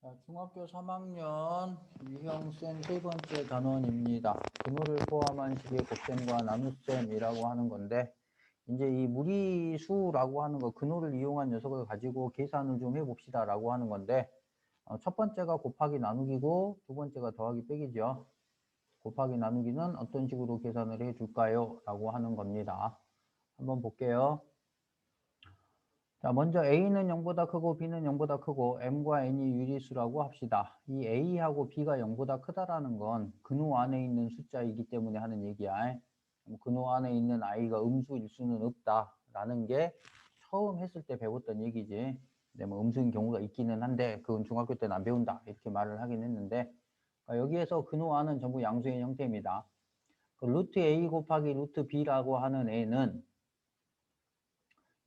자, 중학교 3학년 유형쌤 세 번째 단원입니다. 근호를 포함한 식의 곱셈과 나눗셈이라고 하는 건데, 이제 이 무리수라고 하는 거, 근호를 이용한 녀석을 가지고 계산을 좀 해봅시다라고 하는 건데, 첫 번째가 곱하기 나누기고, 두 번째가 더하기 빼기죠. 곱하기 나누기는 어떤 식으로 계산을 해줄까요? 라고 하는 겁니다. 한번 볼게요. 자, 먼저 A는 0보다 크고 B는 0보다 크고 M과 N이 유리수라고 합시다. 이 A하고 B가 0보다 크다라는 건 근호 안에 있는 숫자이기 때문에 하는 얘기야. 근호 안에 있는 I가 음수일 수는 없다라는 게 처음 했을 때 배웠던 얘기지. 근데 뭐 음수인 경우가 있기는 한데 그건 중학교 때는 안 배운다 이렇게 말을 하긴 했는데, 그러니까 여기에서 근호 안은 전부 양수의 형태입니다. 그 루트 A 곱하기 루트 B라고 하는 애는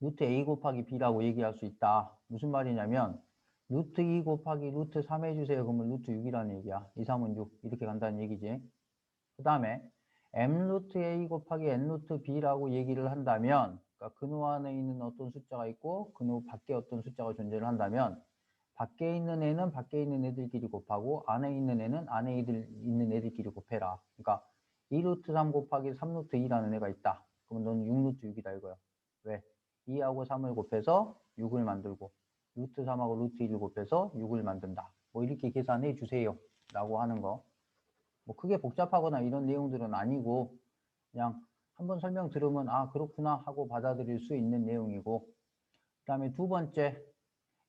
루트 A 곱하기 B라고 얘기할 수 있다. 무슨 말이냐면 루트 2 곱하기 루트 3 해주세요. 그러면 루트 6이라는 얘기야. 2, 3은 6 이렇게 간다는 얘기지. 그 다음에 M 루트 A 곱하기 N 루트 B라고 얘기를 한다면, 그러니까 근호 안에 있는 어떤 숫자가 있고 근호 밖에 어떤 숫자가 존재를 한다면 밖에 있는 애는 밖에 있는 애들끼리 곱하고 안에 있는 애는 안에 있는 애들끼리 곱해라. 그러니까 2 루트 3 곱하기 3 루트 2라는 애가 있다. 그러면 너는 6 루트 6이다 이거야. 왜? 2하고 3을 곱해서 6을 만들고 루트 3하고 루트 2를 곱해서 6을 만든다. 뭐 이렇게 계산해 주세요. 라고 하는 거. 뭐 크게 복잡하거나 이런 내용들은 아니고 그냥 한번 설명 들으면 아 그렇구나 하고 받아들일 수 있는 내용이고, 그 다음에 두 번째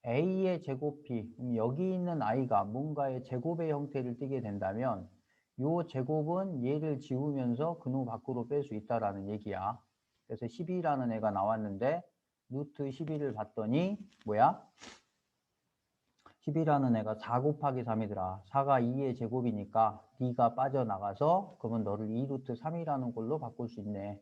A의 제곱이 여기 있는 I가 뭔가의 제곱의 형태를 띠게 된다면 요 제곱은 얘를 지우면서 근호 밖으로 뺄 수 있다라는 얘기야. 그래서 12라는 애가 나왔는데 루트 12를 봤더니 뭐야? 10이라는 애가 4 곱하기 3이더라. 4가 2의 제곱이니까 D가 빠져나가서 그러면 너를 2루트 3이라는 걸로 바꿀 수 있네.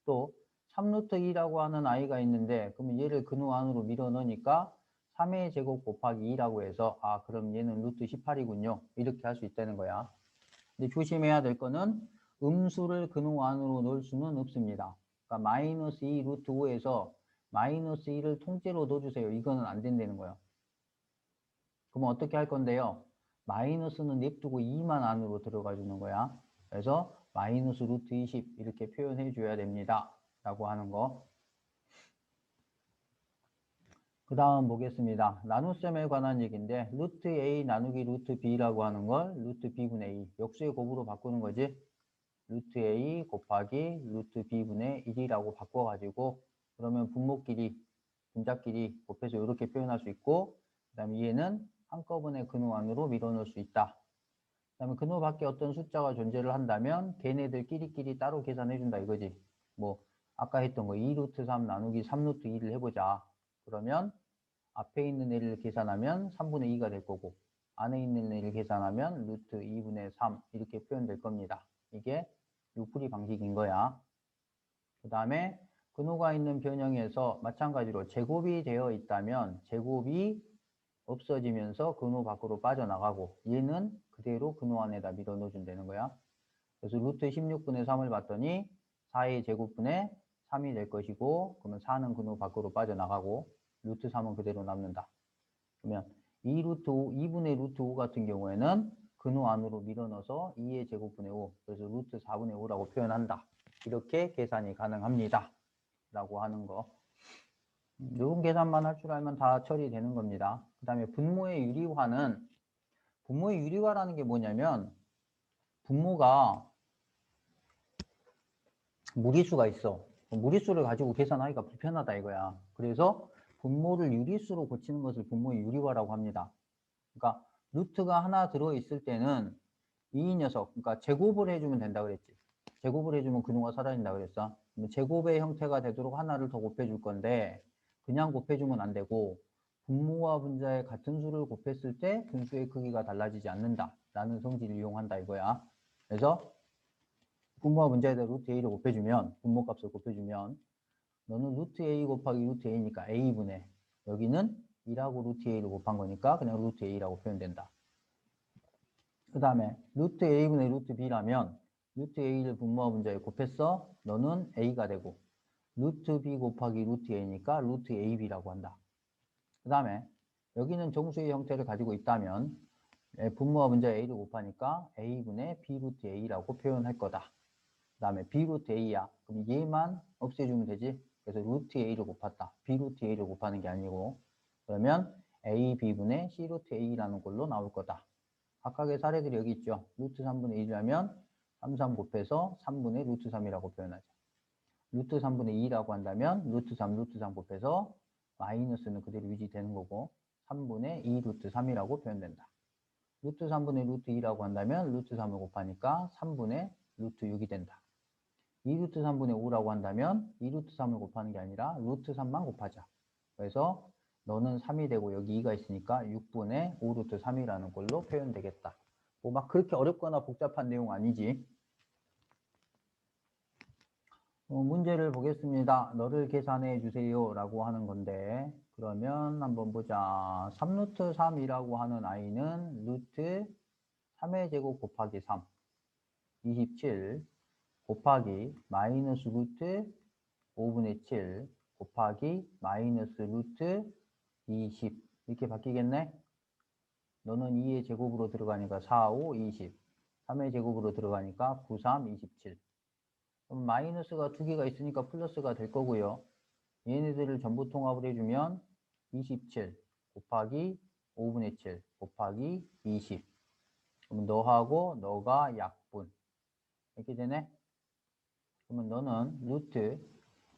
또 3루트 2라고 하는 아이가 있는데 그러면 얘를 근호 안으로 밀어 넣으니까 3의 제곱 곱하기 2라고 해서 아 그럼 얘는 루트 18이군요. 이렇게 할 수 있다는 거야. 근데 조심해야 될 거는 음수를 근호 안으로 넣을 수는 없습니다. 그러니까 마이너스 2 루트 5에서 마이너스 2를 통째로 넣어주세요. 이거는 안 된다는 거예요. 그러면 어떻게 할 건데요? 마이너스는 냅두고 2만 안으로 들어가 주는 거야. 그래서 마이너스 루트 20 이렇게 표현해 줘야 됩니다. 라고 하는 거. 그 다음 보겠습니다. 나눗셈에 관한 얘기인데 루트 A 나누기 루트 B라고 하는 걸 루트 B분의 A 역수의 곱으로 바꾸는 거지. 루트 A 곱하기 루트 B분의 1이라고 바꿔가지고 그러면 분모끼리 분자끼리 곱해서 이렇게 표현할 수 있고, 그 다음에 얘는 한꺼번에 근호 안으로 밀어넣을 수 있다. 그 다음에 근호 밖에 어떤 숫자가 존재를 한다면 걔네들끼리끼리 따로 계산해 준다 이거지. 뭐 아까 했던 거 2루트 3 나누기 3루트 2를 해보자. 그러면 앞에 있는 애를 계산하면 3분의 2가 될 거고 안에 있는 애를 계산하면 루트 2분의 3 이렇게 표현될 겁니다. 이게 유풀이 방식인 거야. 그 다음에 근호가 있는 변형에서 마찬가지로 제곱이 되어 있다면 제곱이 없어지면서 근호 밖으로 빠져나가고 얘는 그대로 근호 안에다 밀어 넣어준다는 거야. 그래서 루트 16분의 3을 봤더니 4의 제곱분의 3이 될 것이고 그러면 4는 근호 밖으로 빠져나가고 루트 3은 그대로 남는다. 그러면 2 루트 5, 2분의 루트 5 같은 경우에는 근호 안으로 밀어 넣어서 2의 제곱분의 5 그래서 루트 4분의 5라고 표현한다. 이렇게 계산이 가능합니다. 라고 하는 거. 이런 계산만 할 줄 알면 다 처리되는 겁니다. 그 다음에 분모의 유리화는, 분모의 유리화라는 게 뭐냐면 분모가 무리수가 있어. 무리수를 가지고 계산하기가 불편하다 이거야. 그래서 분모를 유리수로 고치는 것을 분모의 유리화라고 합니다. 그러니까 루트가 하나 들어있을 때는 이 녀석, 그러니까 제곱을 해주면 된다 그랬지. 제곱을 해주면 근호가 사라진다 그랬어. 제곱의 형태가 되도록 하나를 더 곱해줄 건데 그냥 곱해주면 안 되고 분모와 분자의 같은 수를 곱했을 때 분수의 크기가 달라지지 않는다 라는 성질을 이용한다 이거야. 그래서 분모와 분자에다 루트 a를 곱해주면 분모 값을 곱해주면 너는 루트 a 곱하기 루트 a니까 a분의 여기는 2라고 루트 a를 곱한 거니까 그냥 루트 a라고 표현된다. 그 다음에 루트 a분의 루트 b라면 루트 a를 분모와 분자에 곱했어. 너는 a가 되고 루트 b 곱하기 루트 a니까 루트 ab라고 한다. 그 다음에 여기는 정수의 형태를 가지고 있다면 분모와 분자 a를 곱하니까 a분의 b 루트 a라고 표현할 거다. 그 다음에 b 루트 a야. 그럼 얘만 없애주면 되지. 그래서 루트 a를 곱했다. b 루트 a를 곱하는 게 아니고 그러면 a b분의 c 루트 a라는 걸로 나올 거다. 각각의 사례들이 여기 있죠. 루트 3분의 1이라면 3, 3 곱해서 3분의 루트 3이라고 표현하죠. 루트 3분의 2라고 한다면 루트 3, 루트 3 곱해서 마이너스는 그대로 유지되는 거고 3분의 2 루트 3이라고 표현된다. 루트 3분의 루트 2라고 한다면 루트 3을 곱하니까 3분의 루트 6이 된다. 2루트 3분의 5라고 한다면 2루트 3을 곱하는 게 아니라 루트 3만 곱하자. 그래서 너는 3이 되고 여기 2가 있으니까 6분의 5루트 3이라는 걸로 표현되겠다. 뭐 막 그렇게 어렵거나 복잡한 내용 아니지. 문제를 보겠습니다. 너를 계산해 주세요 라고 하는 건데 그러면 한번 보자. 3루트 3이라고 하는 아이는 루트 3의 제곱 곱하기 3 27 곱하기 마이너스 루트 5분의 7 곱하기 마이너스 루트 20 이렇게 바뀌겠네. 너는 2의 제곱으로 들어가니까 4, 5, 20 3의 제곱으로 들어가니까 9, 3, 27 그럼 마이너스가 두 개가 있으니까 플러스가 될 거고요. 얘네들을 전부 통합을 해주면 27 곱하기 5분의 7 곱하기 20 그러면 너하고 너가 약분 이렇게 되네. 그러면 너는 루트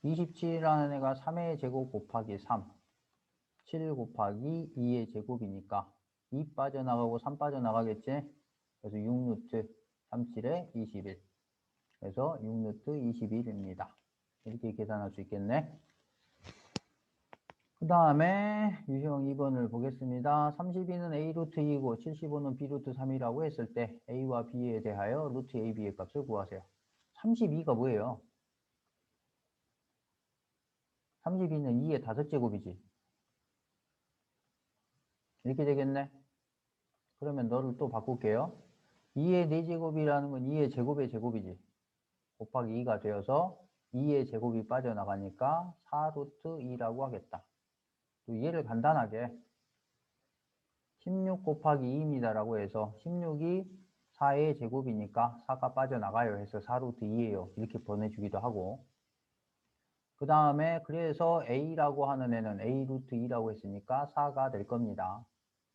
27이라는 애가 3의 제곱 곱하기 3 7 곱하기 2의 제곱이니까 2 빠져나가고 3 빠져나가겠지. 그래서 6루트 37에 21 그래서 6루트 21입니다. 이렇게 계산할 수 있겠네. 그 다음에 유형 2번을 보겠습니다. 32는 a 루트 2고 75는 b 루트 3이라고 했을 때 a와 b에 대하여 루트 a, b의 값을 구하세요. 32가 뭐예요? 32는 2의 5제곱이지. 이렇게 되겠네. 그러면 너를 또 바꿀게요. 2의 4제곱이라는 건 2의 제곱의 제곱이지. 곱하기 2가 되어서 2의 제곱이 빠져나가니까 4루트 2라고 하겠다. 또 얘를 간단하게 16 곱하기 2입니다라고 해서 16이 4의 제곱이니까 4가 빠져나가요 해서 4루트 2예요. 이렇게 보내주기도 하고 그 다음에 그래서 a라고 하는 애는 a 루트 2라고 했으니까 4가 될 겁니다.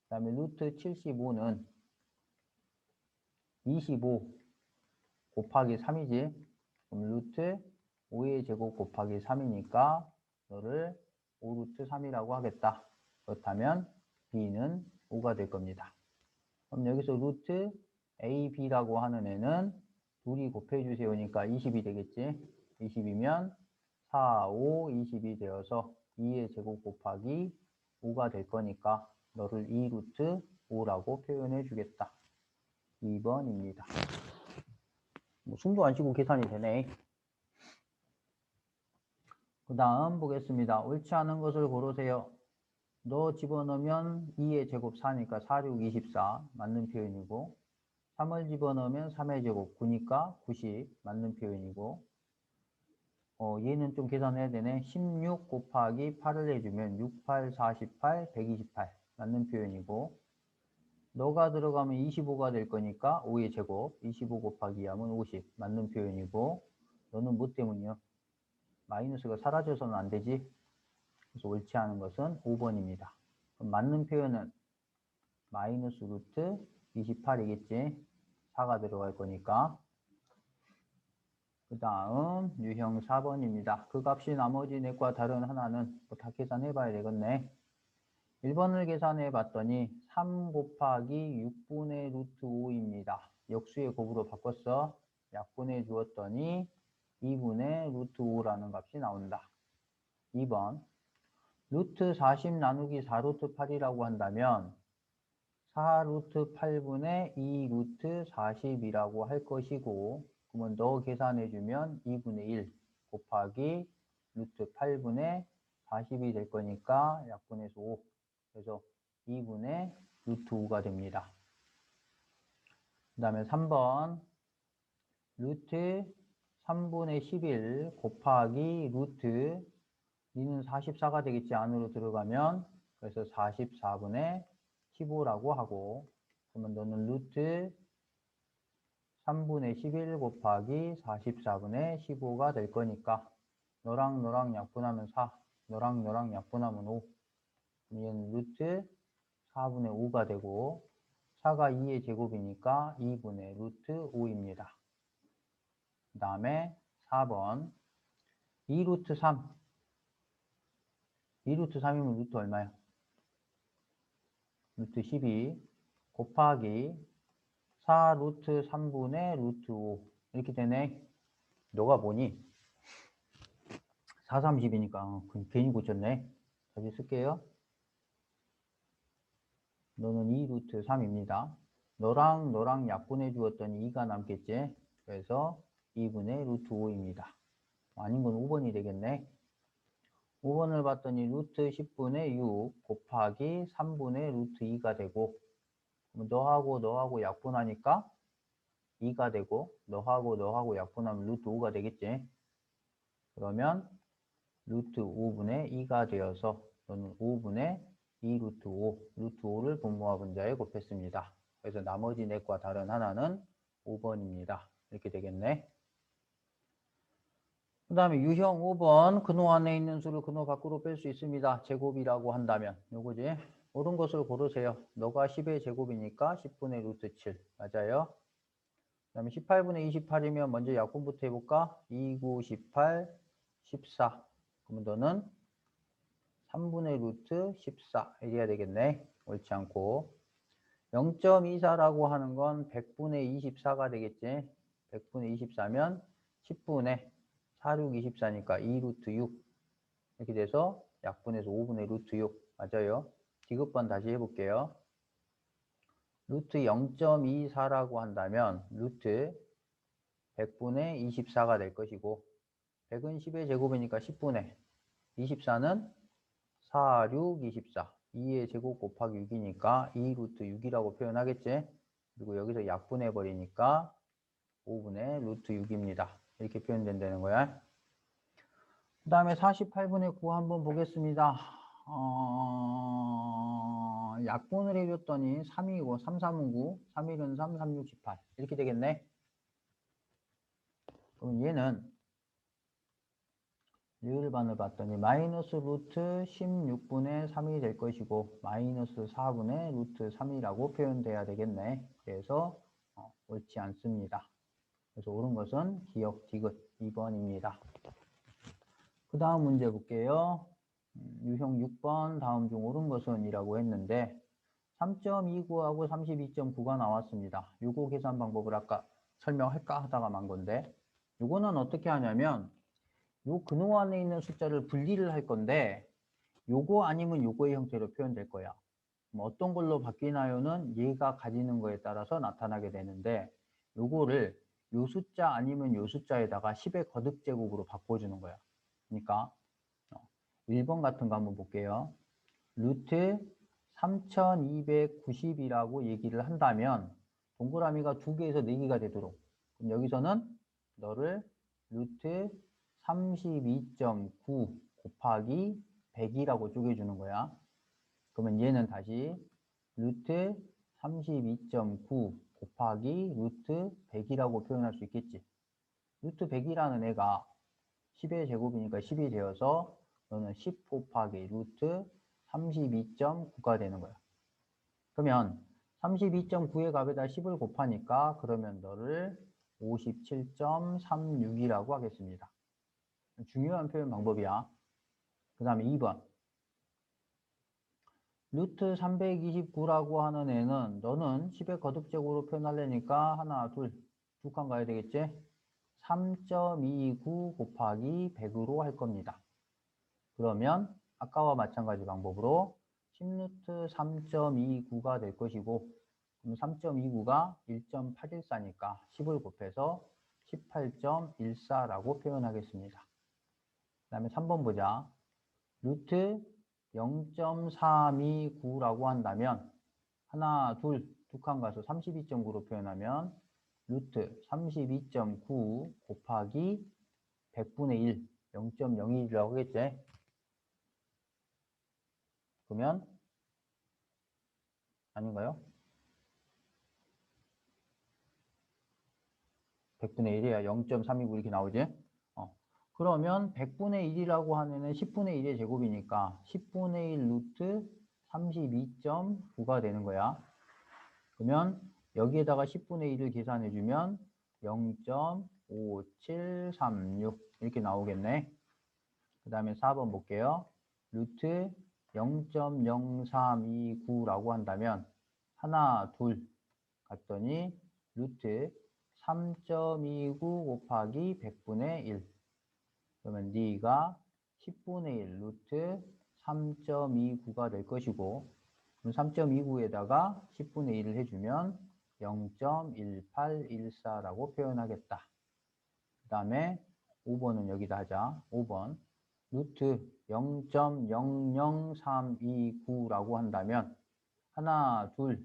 그 다음에 루트 75는 25 곱하기 3이지. 그럼 루트 5의 제곱 곱하기 3이니까 너를 5루트 3이라고 하겠다. 그렇다면 b는 5가 될 겁니다. 그럼 여기서 루트 a, b라고 하는 애는 둘이 곱해주세요니까 20이 되겠지. 20이면 4, 5, 20이 되어서 2의 제곱 곱하기 5가 될 거니까 너를 2루트 5라고 표현해 주겠다. 2번입니다. 뭐 숨도 안 쉬고 계산이 되네. 그 다음 보겠습니다. 옳지 않은 것을 고르세요. 너 집어넣으면 2의 제곱 4니까 4, 6, 24 맞는 표현이고 3을 집어넣으면 3의 제곱 9니까 90 맞는 표현이고 얘는 좀 계산해야 되네. 16 곱하기 8을 해주면 6, 8, 48, 128 맞는 표현이고 너가 들어가면 25가 될 거니까 5의 제곱 25 곱하기 2하면 50 맞는 표현이고 너는 뭐 때문이요? 마이너스가 사라져서는 안 되지. 그래서 옳지 않은 것은 5번입니다. 그럼 맞는 표현은 마이너스 루트 28이겠지. 4가 들어갈 거니까. 그 다음 유형 4번입니다. 그 값이 나머지 넷과 다른 하나는 뭐 다 계산해 봐야 되겠네. 1번을 계산해 봤더니 3 곱하기 6분의 루트 5입니다. 역수의 곱으로 바꿨어. 약분해 주었더니 2분의 루트 5라는 값이 나온다. 2번 루트 40 나누기 4루트 8이라고 한다면 4루트 8분의 2 루트 40이라고 할 것이고 그러면 너 계산해주면 2분의 1 곱하기 루트 8분의 40이 될 거니까 약분해서 5 그래서 2분의 루트 5가 됩니다. 그 다음에 3번 루트 3분의 11 곱하기 루트 2는 44가 되겠지 안으로 들어가면 그래서 44분의 15라고 하고, 그러면 너는 루트 3분의 11 곱하기 44분의 15가 될 거니까 너랑 너랑 약분하면 4, 너랑 너랑 약분하면 5. 얘는 루트 4분의 5가 되고 4가 2의 제곱이니까 2분의 루트 5입니다. 그 다음에 4번 2루트 3. 2루트 3이면 루트 얼마야? 루트 12 곱하기 4 루트 3분의 루트 5 이렇게 되네. 너가 뭐니? 4, 30이니까 괜히 고쳤네. 다시 쓸게요. 너는 2 루트 3입니다. 너랑 너랑 약분해 주었더니 2가 남겠지? 그래서 2분의 루트 5입니다. 아닌 건 5번이 되겠네. 5번을 봤더니 루트 10분의 6 곱하기 3분의 루트 2가 되고 너하고 약분하니까 2가 되고 너하고 약분하면 루트 5가 되겠지. 그러면 루트 5분의 2가 되어서 너는 5분의 2 루트 5, 루트 5를 분모와 분자에 곱했습니다. 그래서 나머지 넷과 다른 하나는 5번입니다. 이렇게 되겠네. 그 다음에 유형 5번 근호 안에 있는 수를 근호 밖으로 뺄 수 있습니다. 제곱이라고 한다면 요거지. 옳은 것을 고르세요. 너가 10의 제곱이니까 10분의 루트 7 맞아요. 그 다음에 18분의 28이면 먼저 약분부터 해볼까? 2, 9, 18, 14. 그러면 너는 3분의 루트 14 이래야 되겠네. 옳지 않고 0.24라고 하는 건 100분의 24가 되겠지. 100분의 24면 10분의 4, 6, 24니까 2 루트 6 이렇게 돼서 약분해서 5분의 루트 6 맞아요. 디귿번 다시 해볼게요. 루트 0.24라고 한다면 루트 100분의 24가 될 것이고 100은 10의 제곱이니까 10분의 24는 4, 6, 24 2의 제곱 곱하기 6이니까 2 루트 6이라고 표현하겠지. 그리고 여기서 약분해 버리니까 5분의 루트 6입니다. 이렇게 표현된다는 거야. 그 다음에 48분의 9 한번 보겠습니다. 약분을 해줬더니 3이고 3, 3은 9, 3, 1은 3, 3, 6, 18 이렇게 되겠네. 그럼 얘는 유일반을 봤더니 마이너스 루트 16분의 3이 될 것이고 마이너스 4분의 루트 3이라고 표현돼야 되겠네. 그래서 옳지 않습니다. 그래서 옳은 것은 기억 디귿 2번입니다. 그 다음 문제 볼게요. 유형 6번 다음 중 옳은 것은 이라고 했는데 3.29하고 32.9가 나왔습니다. 요거 계산 방법을 아까 설명할까 하다가 만 건데 요거는 어떻게 하냐면 요 근호 안에 있는 숫자를 분리를 할 건데 요거 아니면 요거의 형태로 표현될 거야. 어떤 걸로 바뀌나요는 얘가 가지는 거에 따라서 나타나게 되는데 요거를 요 숫자 아니면 요 숫자에다가 10의 거듭제곱으로 바꿔주는 거야. 그러니까 1번 같은 거 한번 볼게요. 루트 3290이라고 얘기를 한다면 동그라미가 2개에서 4개가 되도록 그럼 여기서는 너를 루트 32.9 곱하기 100이라고 쪼개주는 거야. 그러면 얘는 다시 루트 32.9 곱하기 루트 100이라고 표현할 수 있겠지. 루트 100이라는 애가 10의 제곱이니까 10이 되어서 너는 10 곱하기 루트 32.9가 되는 거야. 그러면 32.9의 값에다 10을 곱하니까 그러면 너를 57.36이라고 하겠습니다. 중요한 표현 방법이야. 그 다음에 2번. 루트 329라고 하는 애는 너는 10의 거듭제곱으로 표현하려니까 하나, 둘, 두 칸 가야 되겠지? 3.29 곱하기 100으로 할 겁니다. 그러면 아까와 마찬가지 방법으로 10루트 3.29가 될 것이고 그럼 3.29가 1.814니까 10을 곱해서 18.14라고 표현하겠습니다. 그 다음에 3번 보자. 루트 0.329라고 한다면 하나, 둘, 두 칸 가서 32.9로 표현하면 루트 32.9 곱하기 100분의 1, 0.01이라고 하겠지. 그러면 아닌가요? 100분의 1이야. 0.329 이렇게 나오지? 그러면 100분의 1이라고 하면은 10분의 1의 제곱이니까 10분의 1 루트 32.9가 되는 거야. 그러면 여기에다가 10분의 1을 계산해주면 0.5736 이렇게 나오겠네. 그 다음에 4번 볼게요. 루트 0.0329라고 한다면 하나, 둘 갔더니 루트 3.29 곱하기 100분의 1. 그러면 네가 10분의 1 루트 3.29가 될 것이고, 3.29에다가 10분의 1을 해주면 0.1814라고 표현하겠다. 그 다음에 5번은 여기다 하자. 5번 루트 0.00329라고 한다면 하나, 둘,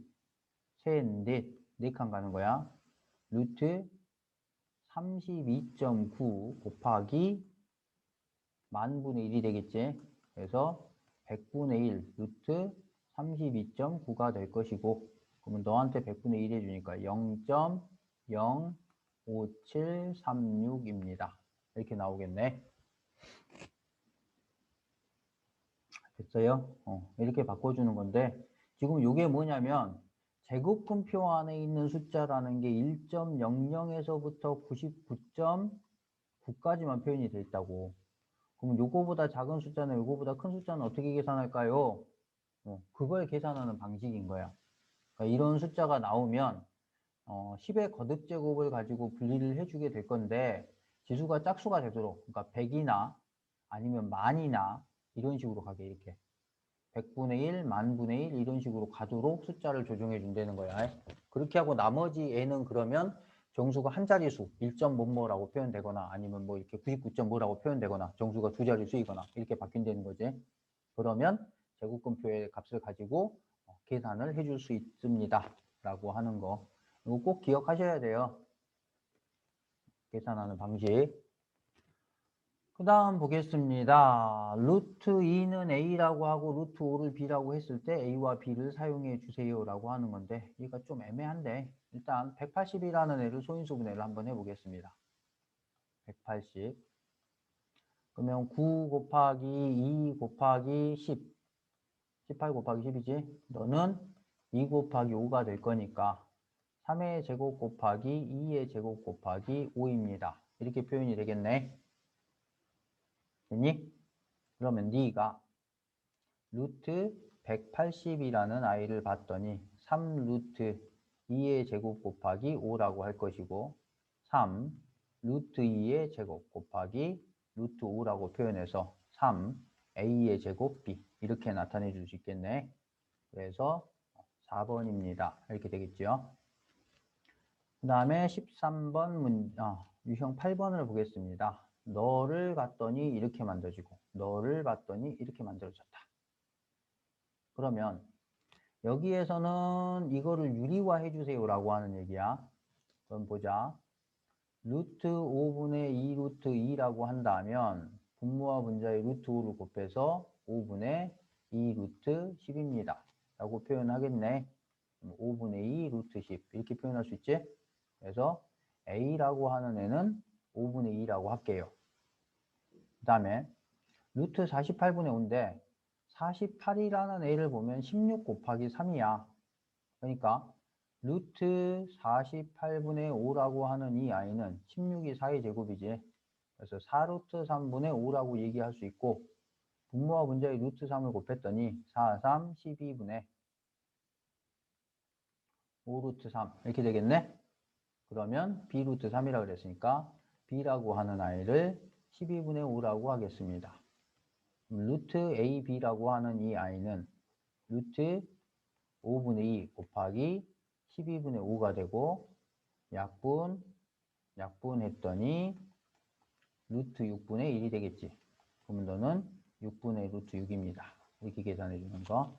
셋, 넷, 네 칸 가는 거야. 루트 32.9 곱하기 만분의 1이 되겠지. 그래서 100분의 1 루트 32.9가 될 것이고, 그러면 너한테 100분의 1 해주니까 0.05736입니다. 이렇게 나오겠네. 됐어요? 이렇게 바꿔주는 건데, 지금 이게 뭐냐면 제곱근표 안에 있는 숫자라는 게 1.00에서부터 99.9까지만 표현이 돼 있다고. 그럼 요거보다 작은 숫자는 요거보다 큰 숫자는 어떻게 계산할까요? 그걸 계산하는 방식인 거야. 그러니까 이런 숫자가 나오면 10의 거듭제곱을 가지고 분리를 해주게 될 건데 지수가 짝수가 되도록, 그러니까 100이나 아니면 만이나 이런 식으로 가게, 이렇게 100분의 1, 만분의 1 이런 식으로 가도록 숫자를 조정해 준다는 거야. 그렇게 하고 나머지 애는 그러면 정수가 한 자리수 1점 뭐뭐라고 표현되거나 아니면 뭐 이렇게 99점 뭐라고 표현되거나 정수가 두 자리수이거나 이렇게 바뀐다는 거지. 그러면 제곱근표의 값을 가지고 계산을 해줄 수 있습니다 라고 하는 거, 이거 꼭 기억하셔야 돼요. 계산하는 방식. 그 다음 보겠습니다. 루트 2는 A라고 하고 루트 5를 B라고 했을 때 A와 B를 사용해 주세요 라고 하는 건데, 얘가 좀 애매한데 일단 180이라는 애를 소인수분해를 한번 해보겠습니다. 180 그러면 9 곱하기 2 곱하기 10 18 곱하기 10이지. 너는 2 곱하기 5가 될 거니까 3의 제곱 곱하기 2의 제곱 곱하기 5입니다. 이렇게 표현이 되겠네. 됐니? 그러면 네가 루트 180이라는 아이를 봤더니 3 루트 2의 제곱 곱하기 5라고 할 것이고, 3 루트 2의 제곱 곱하기 루트 5라고 표현해서 3 A의 제곱 B 이렇게 나타내 줄 수 있겠네. 그래서 4번입니다. 이렇게 되겠죠. 그 다음에 13번 유형 8번을 보겠습니다. 너를 봤더니 이렇게 만들어지고 너를 봤더니 이렇게 만들어졌다. 그러면 여기에서는 이거를 유리화 해주세요 라고 하는 얘기야. 그럼 보자. 루트 5분의 2 루트 2라고 한다면 분모와 분자의 루트 5를 곱해서 5분의 2 루트 10입니다. 라고 표현하겠네. 5분의 2 루트 10 이렇게 표현할 수 있지? 그래서 A라고 하는 애는 5분의 2라고 할게요. 그 다음에 루트 48분의 5인데 48이라는 애를 보면 16 곱하기 3이야. 그러니까 루트 48분의 5라고 하는 이 아이는 16이 4의 제곱이지. 그래서 4루트 3분의 5라고 얘기할 수 있고, 분모와 분자의 루트 3을 곱했더니 4, 3, 12분의 5루트 3 이렇게 되겠네. 그러면 B루트 3이라고 그랬으니까 B라고 하는 아이를 12분의 5라고 하겠습니다. 루트 AB라고 하는 이 아이는 루트 5분의 2 곱하기 12분의 5가 되고, 약분했더니 루트 6분의 1이 되겠지. 그러면 너는 6분의 루트 6입니다. 이렇게 계산해 주는 거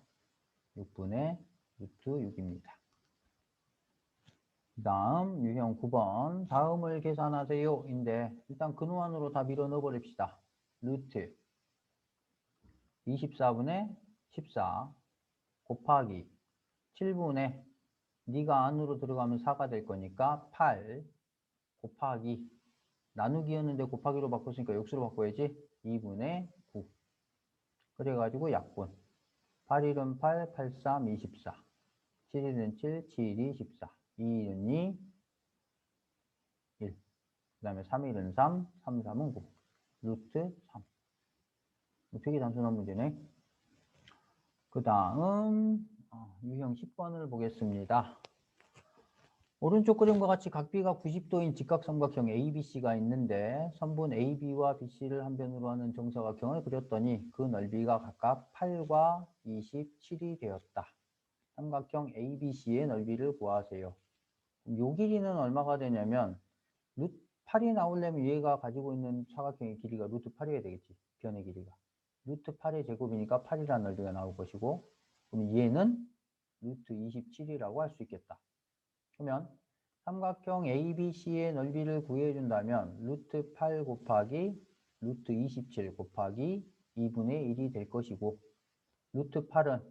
6분의 루트 6입니다. 그 다음 유형 9번 다음을 계산하세요 인데 일단 근호안으로 다 밀어 넣어 버립시다. 루트 24분의 14 곱하기 7분의 네가 안으로 들어가면 4가 될 거니까 8 곱하기 나누기였는데 곱하기로 바꿨으니까 역수로 바꿔야지. 2분의 9. 그래가지고 약분. 8일은 8, 8, 3, 24. 7일은 7, 7, 2, 14. 2일은 2, 1. 그 다음에 3일은 3, 3, 3은 9. 루트 3. 되게 단순한 문제네. 그 다음 유형 10번을 보겠습니다. 오른쪽 그림과 같이 각비가 90도인 직각삼각형 ABC가 있는데 선분 AB와 BC를 한 변으로 하는 정사각형을 그렸더니 그 넓이가 각각 8과 27이 되었다. 삼각형 ABC의 넓이를 구하세요. 요 길이는 얼마가 되냐면 루트 8이 나오려면 얘가 가지고 있는 사각형의 길이가 루트 8이어야 되겠지. 변의 길이가. 루트 8의 제곱이니까 8이라는 넓이가 나올 것이고 그럼 얘는 루트 27이라고 할 수 있겠다. 그러면 삼각형 ABC의 넓이를 구해준다면 루트 8 곱하기 루트 27 곱하기 2분의 1이 될 것이고 루트 8은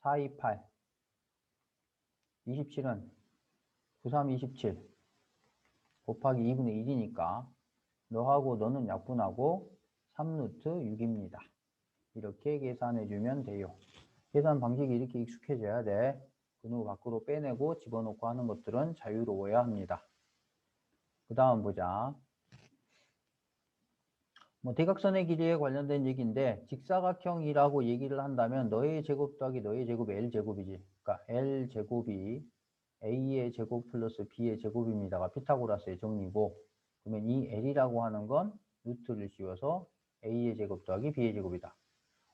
4, 2, 8 27은 9, 3, 27 곱하기 2분의 1이니까 너하고 너는 약분하고 3루트 6입니다. 이렇게 계산해주면 돼요. 계산 방식이 이렇게 익숙해져야 돼. 근호 밖으로 빼내고 집어넣고 하는 것들은 자유로워야 합니다. 그 다음 보자. 대각선의 길이에 관련된 얘기인데 직사각형이라고 얘기를 한다면 너의 제곱 더하기 너의 제곱이 L제곱이지. 그러니까 L제곱이 A의 제곱 플러스 B의 제곱입니다가 피타고라스의 정리고 그러면 이 L이라고 하는 건 루트를 씌워서 A의 제곱 더하기 B의 제곱이다.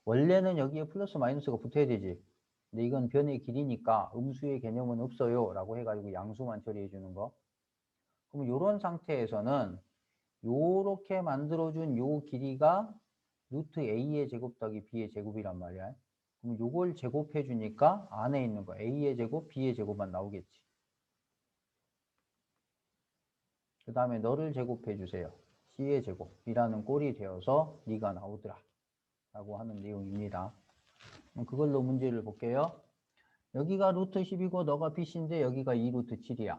원래는 여기에 플러스 마이너스가 붙어야 되지. 근데 이건 변의 길이니까 음수의 개념은 없어요 라고 해가지고 양수만 처리해 주는 거. 그럼 이런 상태에서는 요렇게 만들어준 요 길이가 루트 A의 제곱 더하기 B의 제곱이란 말이야. 그럼 요걸 제곱해 주니까 안에 있는 거 A의 제곱, B의 제곱만 나오겠지. 그 다음에 너를 제곱해 주세요. C의 제곱이라는 꼴이 되어서 네가 나오더라 라고 하는 내용입니다. 그걸로 문제를 볼게요. 여기가 루트 10이고 너가 BC인데 여기가 2루트 7이야.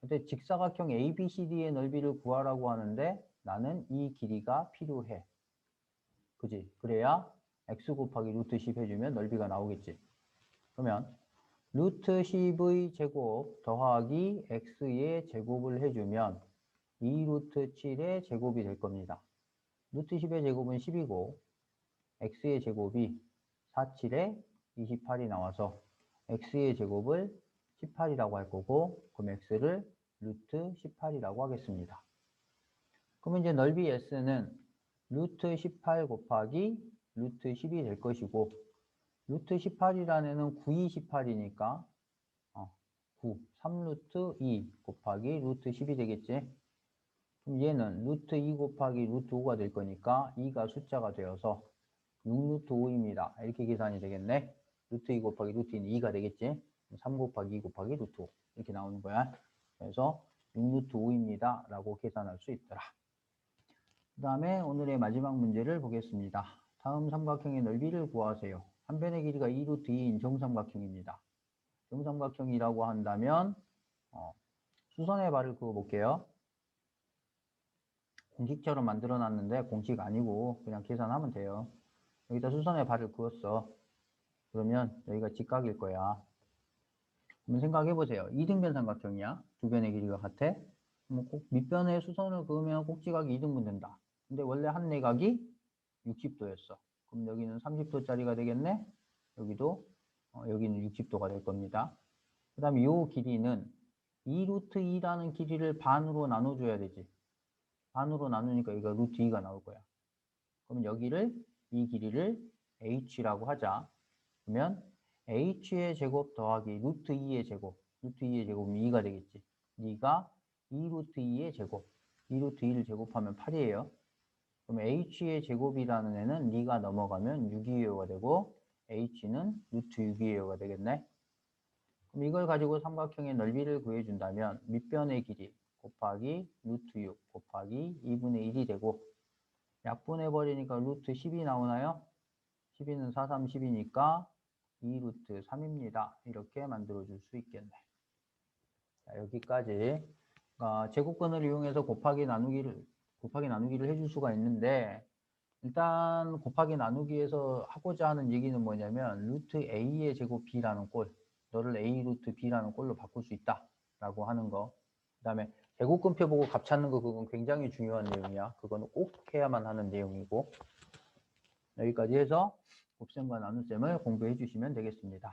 근데 직사각형 ABCD의 넓이를 구하라고 하는데 나는 이 길이가 필요해. 그지? 그래야 x 곱하기 루트 10 해주면 넓이가 나오겠지. 그러면 루트 10의 제곱 더하기 x의 제곱을 해주면 2루트 7의 제곱이 될 겁니다. 루트 10의 제곱은 10이고 x의 제곱이 4, 7에 28이 나와서 x의 제곱을 18이라고 할 거고 그럼 x를 루트 18이라고 하겠습니다. 그러면 이제 넓이 S는 루트 18 곱하기 루트 10이 될 것이고 루트 18이라는 애는 9이 18이니까 9, 3루트 2 곱하기 루트 10이 되겠지. 그럼 얘는 루트 2 곱하기 루트 5가 될 거니까 2가 숫자가 되어서 6루트 5입니다. 이렇게 계산이 되겠네. 루트 2 곱하기 루트 2는 2가 되겠지. 3 곱하기 2 곱하기 루트 5 이렇게 나오는 거야. 그래서 6루트 5입니다. 라고 계산할 수 있더라. 그 다음에 오늘의 마지막 문제를 보겠습니다. 다음 삼각형의 넓이를 구하세요. 한 변의 길이가 2루트 2인 정삼각형입니다. 정삼각형이라고 한다면 수선의 발을 그어볼게요. 공식처럼 만들어 놨는데 공식 아니고 그냥 계산하면 돼요. 여기다 수선의 발을 그었어. 그러면 여기가 직각일 거야. 한번 생각해 보세요. 이등변 삼각형이야. 두 변의 길이가 같아. 꼭 밑변에 수선을 그으면 꼭지각이 2등분 된다. 근데 원래 한 내각이 60도였어. 그럼 여기는 30도짜리가 되겠네. 여기도 여기는 60도가 될 겁니다. 그 다음에 이 길이는 2루트 2라는 길이를 반으로 나눠줘야 되지. 반으로 나누니까 여기가 루트 2가 나올 거야. 그럼 여기를 이 길이를 h라고 하자. 그러면 h의 제곱 더하기 루트 2의 제곱. 루트 2의 제곱은 2가 되겠지. 2가 2루트 2의 제곱. 2루트 2를 제곱하면 8이에요. 그럼 h의 제곱이라는 애는 2가 넘어가면 6이에요가 되고 h는 루트 6이에요가 되겠네. 그럼 이걸 가지고 삼각형의 넓이를 구해준다면 밑변의 길이 곱하기 루트 6 곱하기 2분의 1이 되고 약분해버리니까 루트 10이 나오나요? 12는 4, 3, 10이니까 2 루트 3입니다. 이렇게 만들어 줄 수 있겠네. 자, 여기까지 제곱근을 이용해서 곱하기 나누기를 해줄 수가 있는데, 일단 곱하기 나누기에서 하고자 하는 얘기는 뭐냐면 루트 a의 제곱 b라는 꼴, 너를 a 루트 b라는 꼴로 바꿀 수 있다 라고 하는 거. 그 다음에 제곱근표 보고 값 찾는 거, 그건 굉장히 중요한 내용이야. 그거는 꼭 해야만 하는 내용이고. 여기까지 해서 곱셈과 나눗셈을 공부해 주시면 되겠습니다.